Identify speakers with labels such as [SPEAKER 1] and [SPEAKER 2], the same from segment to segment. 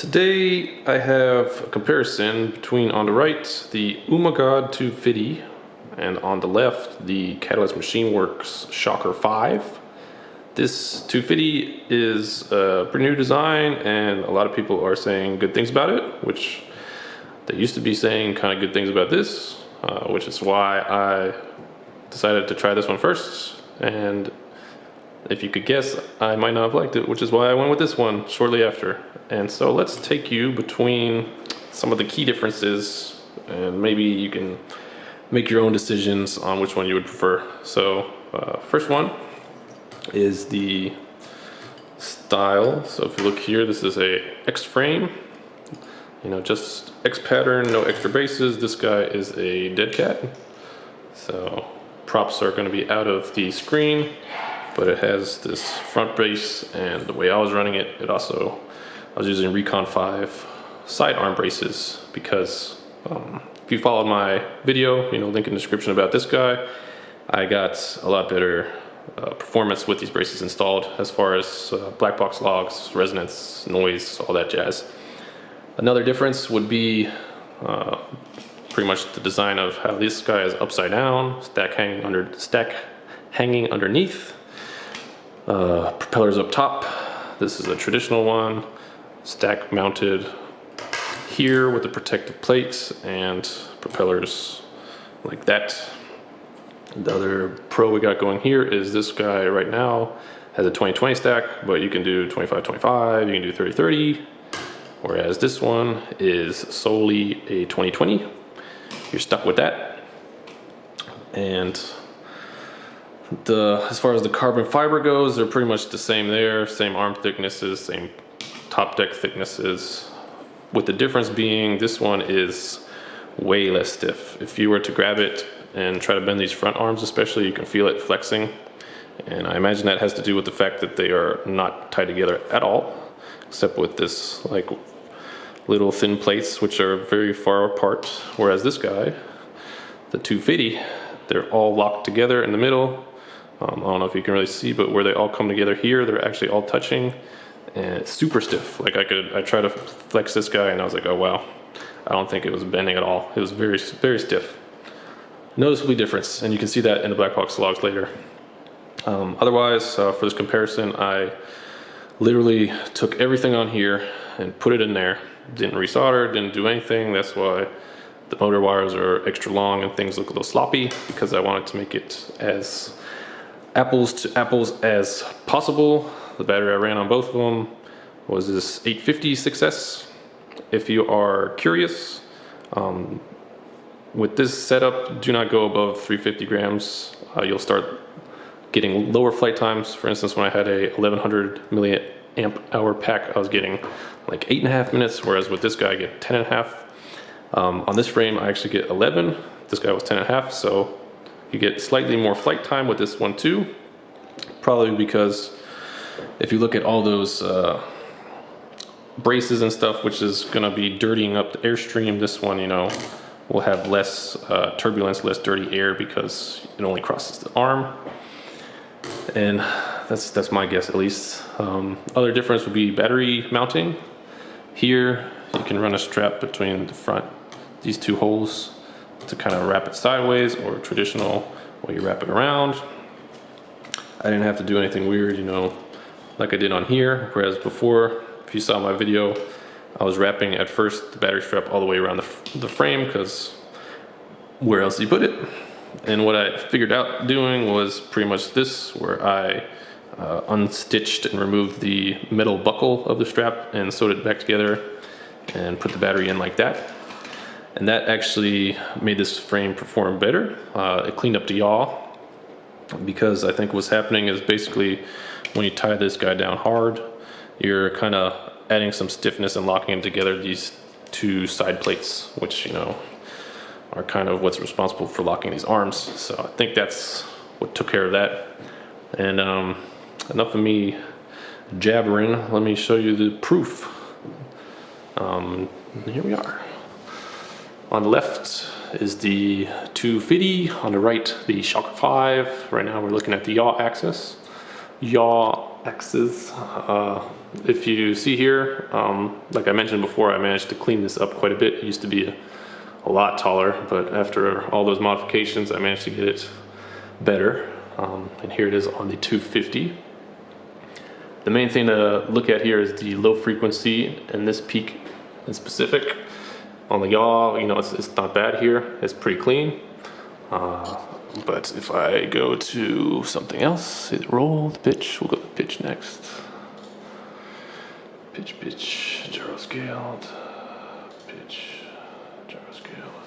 [SPEAKER 1] Today I have a comparison between, on the right, the Ummagawd 2Fiddy and on the left the Catalyst Machine Works Shocker 5. This 2Fiddy is a pretty new design and a lot of people are saying good things about it, which they used to be saying kind of good things about this, which is why I decided to try this one first. And if you could guess, I might not have liked it, which is why I went with this one shortly after. And so let's take you between some of the key differences and maybe you can make your own decisions on which one you would prefer. So first one is the style. So if you look here, this is a X frame, just X pattern, no extra bases. This guy is a dead cat. So props are going to be out of the screen, but it has this front brace, and the way I was running it, I was using Recon 5 side arm braces because if you followed my video, link in the description about this guy, I got a lot better performance with these braces installed as far as black box logs, resonance, noise, all that jazz. Another difference would be pretty much the design of how this guy is upside down, stack hanging underneath. Propellers up top. This is a traditional one, stack mounted here with the protective plates and propellers like that. The other pro we got going here is this guy right now has a 20-20 stack, but you can do 25-25, you can do 30-30, whereas this one is solely a 20-20. You're stuck with that. And as far as the carbon fiber goes, they're pretty much the same there, same arm thicknesses, same top deck thicknesses, with the difference being this one is way less stiff. If you were to grab it and try to bend these front arms especially, you can feel it flexing, and I imagine that has to do with the fact that they are not tied together at all, except with this like little thin plates which are very far apart, whereas this guy, the 2Fiddy, they're all locked together in the middle. I don't know if you can really see, but where they all come together here, they're actually all touching, and it's super stiff. Like I tried to flex this guy and I was like, oh wow, I don't think it was bending at all. It was very, very stiff. Noticeably difference, and you can see that in the black box logs later. Otherwise, for this comparison, I literally took everything on here and put it in there. Didn't resolder, didn't do anything. That's why the motor wires are extra long and things look a little sloppy, because I wanted to make it as apples to apples as possible. The battery I ran on both of them was this 850 6S. If you are curious, with this setup, do not go above 350 grams. You'll start getting lower flight times. For instance, when I had a 1100 milliamp hour pack, I was getting like 8.5 minutes, whereas with this guy I get 10.5. On this frame I actually get 11. This guy was 10.5, so you get slightly more flight time with this one too. Probably because if you look at all those braces and stuff, which is going to be dirtying up the airstream, this one, will have less turbulence, less dirty air, because it only crosses the arm. And that's my guess, at least. Other difference would be battery mounting. Here you can run a strap between the front, these two holes, to kind of wrap it sideways, or traditional where you wrap it around. I didn't have to do anything weird, like I did on here, whereas before, if you saw my video, I was wrapping at first the battery strap all the way around the frame, because where else do you put it? And what I figured out doing was pretty much this, where I unstitched and removed the metal buckle of the strap and sewed it back together and put the battery in like that. And that actually made this frame perform better. It cleaned up the yaw, because I think what's happening is basically when you tie this guy down hard, you're kind of adding some stiffness and locking together these two side plates, which are kind of what's responsible for locking these arms. So I think that's what took care of that. And enough of me jabbering, let me show you the proof. Here we are. On the left is the 2Fiddy, on the right the Shocker 5. Right now we're looking at the yaw axis. Yaw X's. If you see here, like I mentioned before, I managed to clean this up quite a bit. It used to be a lot taller, but after all those modifications, I managed to get it better. And here it is on the 250. The main thing to look at here is the low frequency and this peak in specific. On the yaw, you know, it's not bad here. It's pretty clean. But if I go to something else, say the roll, the pitch, we'll go to the pitch next. Pitch, gyro scaled, pitch, gyro scaled.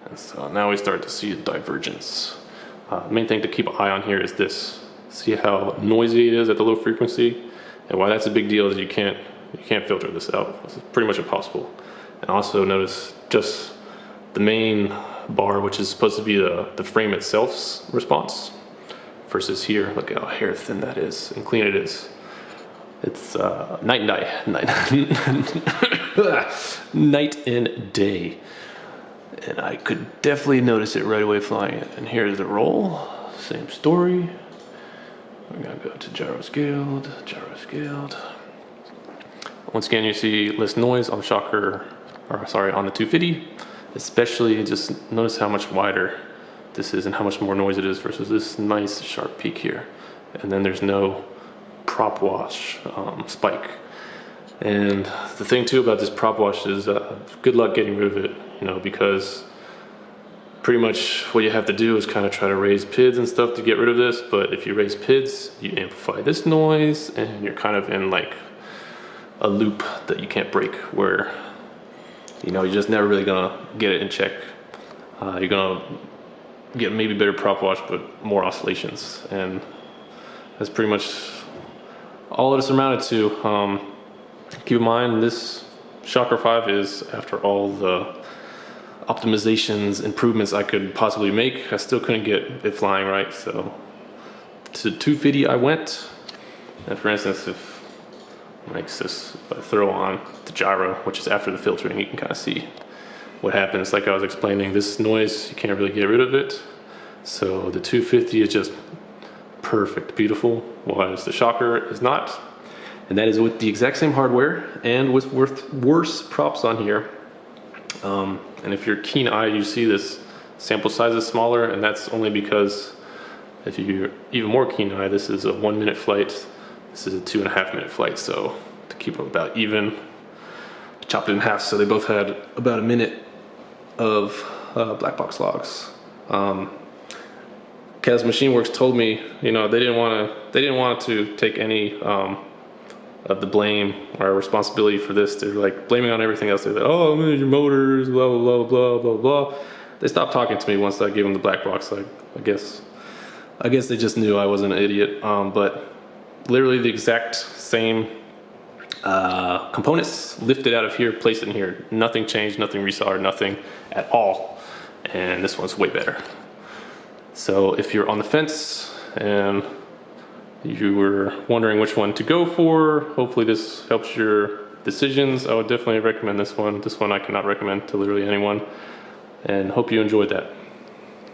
[SPEAKER 1] And so now we start to see a divergence. The main thing to keep an eye on here is this. See how noisy it is at the low frequency? And why that's a big deal is you can't filter this out. It's pretty much impossible. And also notice just the main bar, which is supposed to be the frame itself's response, versus here, look how hair thin that is and clean it is. It's night and day. Night and day. And I could definitely notice it right away flying it. And here's the roll, same story. We're gonna go to gyro scaled. Once again, you see less noise on the shocker, or sorry, on the 250. Especially just notice how much wider this is and how much more noise it is versus this nice sharp peak here. And then there's no prop wash spike. And the thing too about this prop wash is good luck getting rid of it, you know, because pretty much what you have to do is kind of try to raise PIDs and stuff to get rid of this. But if you raise PIDs, you amplify this noise and you're kind of in like a loop that you can't break, where you know, you're just never really gonna get it in check. You're gonna get maybe better prop wash, but more oscillations. And that's pretty much all it's amounted to. Keep in mind, this Shocker 5 is, after all the optimizations, improvements I could possibly make, I still couldn't get it flying right. So to 250 I went. And for instance, if I throw on the gyro, which is after the filtering, you can kind of see what happens. Like I was explaining, this noise, you can't really get rid of it. So the 250 is just perfect, beautiful, whereas the shocker is not. And that is with the exact same hardware and with worse props on here. And if you're keen eye, you see this sample size is smaller, and that's only because if you're even more keen eye, this is a 1 minute flight. This is a 2.5 minute flight, so to keep them about even, chopped it in half, so they both had about a minute of black box logs. Catalyst Machine Works told me, you know, they didn't want to take any of the blame or responsibility for this. They're like blaming on everything else. They're like, oh, manage your motors, blah blah blah blah blah. They stopped talking to me once I gave them the black box. I guess they just knew I wasn't an idiot. But literally the exact same components lifted out of here, placed in here. Nothing changed, nothing resoldered, nothing at all. And this one's way better. So if you're on the fence and you were wondering which one to go for, hopefully this helps your decisions. I would definitely recommend this one. This one I cannot recommend to literally anyone. And hope you enjoyed that.